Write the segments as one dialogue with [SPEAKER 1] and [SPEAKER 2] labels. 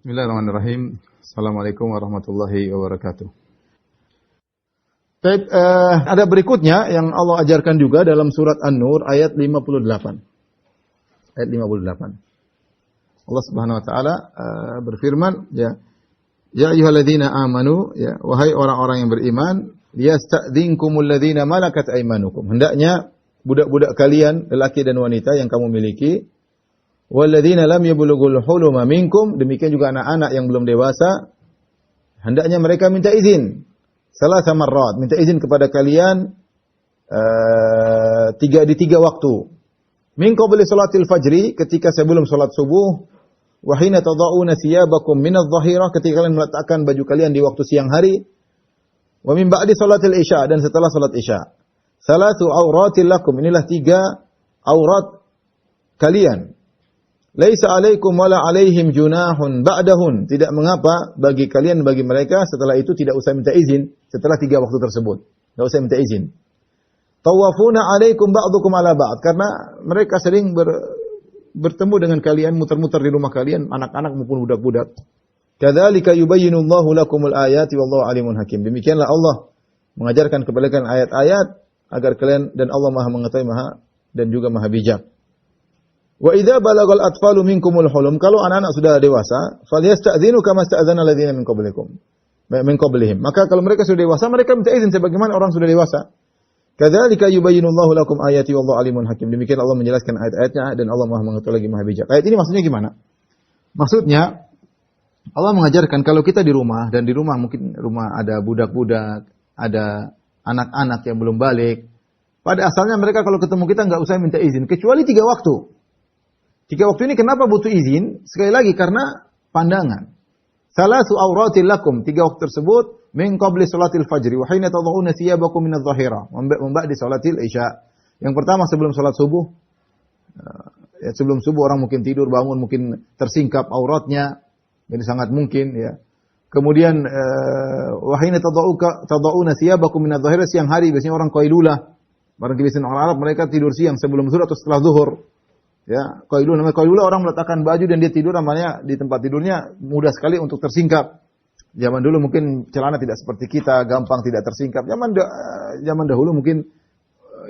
[SPEAKER 1] Bismillahirrahmanirrahim. Assalamualaikum warahmatullahi wabarakatuh. Baik, ada berikutnya yang Allah ajarkan juga dalam surat An-Nur ayat 58. Ayat 58. Allah Subhanahu wa taala berfirman, ya ayyuhalladzina amanu, ya wahai orang-orang yang beriman, liyasta'dzinkumul ladzina malakat aymanukum. Hendaknya budak-budak kalian, lelaki dan wanita yang kamu miliki, walladzina lam yablughul huluma minkum, demikian juga anak-anak yang belum dewasa, hendaknya mereka minta izin. Salasa marrat, minta izin kepada kalian tiga waktu. Min qabli salatil fajri, ketika sebelum salat subuh, wa hina tada'una thiyabakum minadh dhahirah, ketika kalian meletakkan baju kalian di waktu siang hari, wa min ba'di salatil isya, dan setelah salat isya. Salatu auratil lakum, inilah 3 aurat kalian. Laisa alaikum wala alaihim junahun ba'dahun. Tidak mengapa bagi kalian bagi mereka setelah itu tidak usah minta izin setelah 3 waktu tersebut. Tidak usah minta izin. Tawafuna alaikum ba'dukum ala ba'd, karena mereka sering bertemu dengan kalian, muter-muter di rumah kalian, anak-anak maupun budak-budak. Kadzalika yubayyinullahu lakumul ayati wallahu alimun hakim. Demikianlah Allah mengajarkan kepada kalian ayat-ayat agar kalian, dan Allah Maha mengetahui dan juga Maha bijak. Wa idza balagal atfalu minkumul hulum, kalau anak-anak sudah dewasa, falyasta'dzinu kama sta'dzana alladziina min qablihim. Maka kalau mereka sudah dewasa, mereka minta izin sebagaimana orang sudah dewasa. Kadzalika yubayyinullahu lakum ayati wallahu alimun hakim. Demikian Allah menjelaskan ayat-ayatnya dan Allah Maha mengetahui lagi Maha bijak. Ayat ini maksudnya gimana? Maksudnya Allah mengajarkan kalau kita di rumah, dan di rumah mungkin rumah ada budak-budak, ada anak-anak yang belum balik. Pada asalnya mereka kalau ketemu kita enggak usah minta izin kecuali 3 waktu. 3 waktu ini kenapa butuh izin? Sekali lagi karena pandangan. Salasu auratil lakum, 3 waktu tersebut min qabli salatil fajri wa hina tad'una thiyabakum minadh dhahira, memba'di salatil isya. Yang pertama sebelum salat subuh. Sebelum subuh orang mungkin tidur, bangun, mungkin tersingkap auratnya. Jadi sangat mungkin ya. Kemudian wa hina tad'una thiyabakum minadh dhahira, siang hari biasanya orang qailulah. Barang kebiasaan orang Arab mereka tidur siang sebelum zuhur atau setelah zuhur. Ya, qailulah, namanya qailulah orang meletakkan baju dan dia tidur, namanya di tempat tidurnya mudah sekali untuk tersingkap. Zaman dulu mungkin celana tidak seperti kita, gampang tidak tersingkap. Zaman dahulu mungkin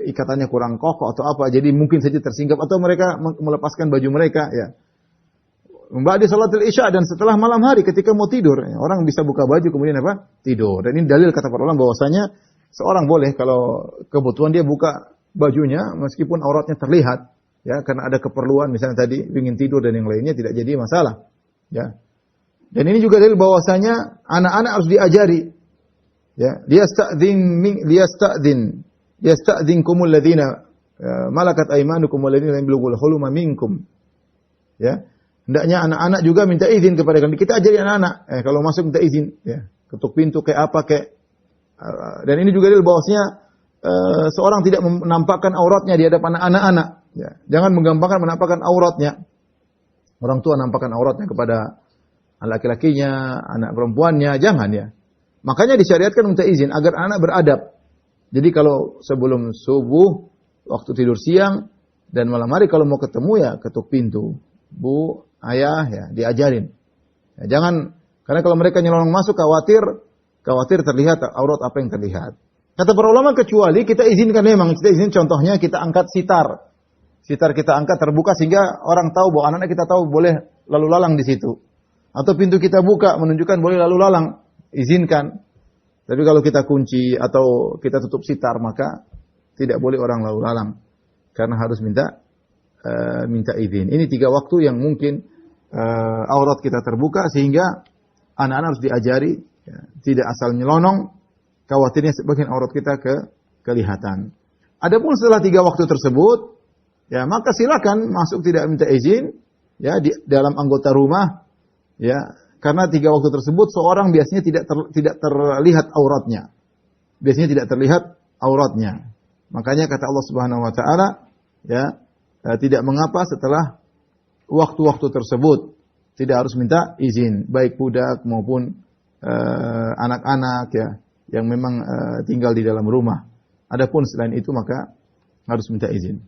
[SPEAKER 1] ikatannya kurang kokoh atau apa, jadi mungkin saja tersingkap atau mereka melepaskan baju mereka ya. Ba'da salatul isya, dan setelah malam hari ketika mau tidur, ya, orang bisa buka baju kemudian apa? Tidur. Dan ini dalil kata para ulama bahwasanya seorang boleh kalau kebutuhan dia buka bajunya meskipun auratnya terlihat. Ya, karena ada keperluan, misalnya tadi ingin tidur dan yang lainnya, tidak jadi masalah. Ya. Dan ini juga dalil bahwasanya anak-anak harus diajari. Ya, liyasta'dzinkumul ladzina malakat aymanukum wal ladzina lam yablughul huluma minkum. Ya. Hendaknya anak-anak juga minta izin kepada kalian. Kita ajari anak-anak, kalau masuk minta izin, ya. Ketuk pintu kayak apa kayak. Dan ini juga dalil bahwasanya seorang tidak menampakkan auratnya di hadapan anak-anak. Ya, jangan menggampangkan menampakkan auratnya. Orang tua nampakkan auratnya kepada laki-lakinya, anak perempuannya, jangan ya. Makanya disyariatkan minta izin agar anak beradab. Jadi kalau sebelum subuh, waktu tidur siang, dan malam hari kalau mau ketemu ya ketuk pintu. Bu, ayah ya, diajarin. Ya, jangan, karena kalau mereka nyelonong masuk khawatir terlihat aurat apa yang terlihat. Kata para ulama kecuali kita izinkan, memang kita izin, contohnya kita angkat sitar kita angkat terbuka sehingga orang tahu bahwa anak-anak kita tahu boleh lalu lalang di situ. Atau pintu kita buka menunjukkan boleh lalu lalang, izinkan. Tapi kalau kita kunci atau kita tutup sitar maka tidak boleh orang lalu lalang karena harus minta izin. Ini 3 waktu yang mungkin aurat kita terbuka sehingga anak-anak harus diajari ya, tidak asal nyelonong, khawatirnya sebagian aurat kita kelihatan. Adapun setelah 3 waktu tersebut, ya maka silakan masuk tidak minta izin ya di dalam anggota rumah ya, karena 3 waktu tersebut seorang biasanya tidak terlihat auratnya. Biasanya tidak terlihat auratnya. Makanya kata Allah Subhanahu wa taala ya, tidak mengapa setelah waktu-waktu tersebut tidak harus minta izin, baik budak maupun anak-anak ya yang memang tinggal di dalam rumah. Adapun selain itu maka harus minta izin.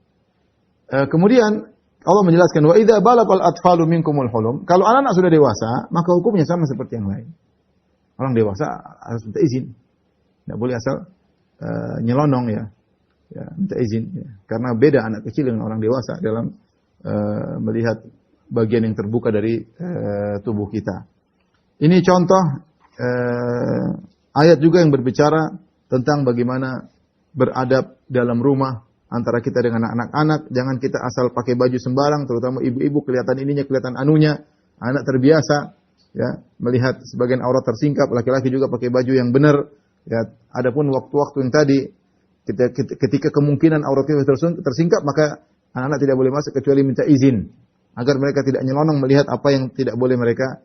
[SPEAKER 1] Kemudian Allah menjelaskan, wa idza balagal atfalu minkumul hulum. Kalau anak-anak sudah dewasa, maka hukumnya sama seperti yang lain. Orang dewasa harus minta izin. Tidak boleh asal nyelonong ya. Ya, minta izin ya. Karena beda anak kecil dengan orang dewasa dalam melihat bagian yang terbuka dari tubuh kita. Ini contoh ayat juga yang berbicara tentang bagaimana beradab dalam rumah antara kita dengan anak-anak. Jangan kita asal pakai baju sembarang, terutama ibu-ibu kelihatan ininya, kelihatan anunya. Anak terbiasa ya melihat sebagian aurat tersingkap, laki-laki juga pakai baju yang benar. Ya, adapun waktu-waktu yang tadi ketika kemungkinan aurat kita tersingkap, maka anak-anak tidak boleh masuk kecuali minta izin agar mereka tidak nyelonong melihat apa yang tidak boleh mereka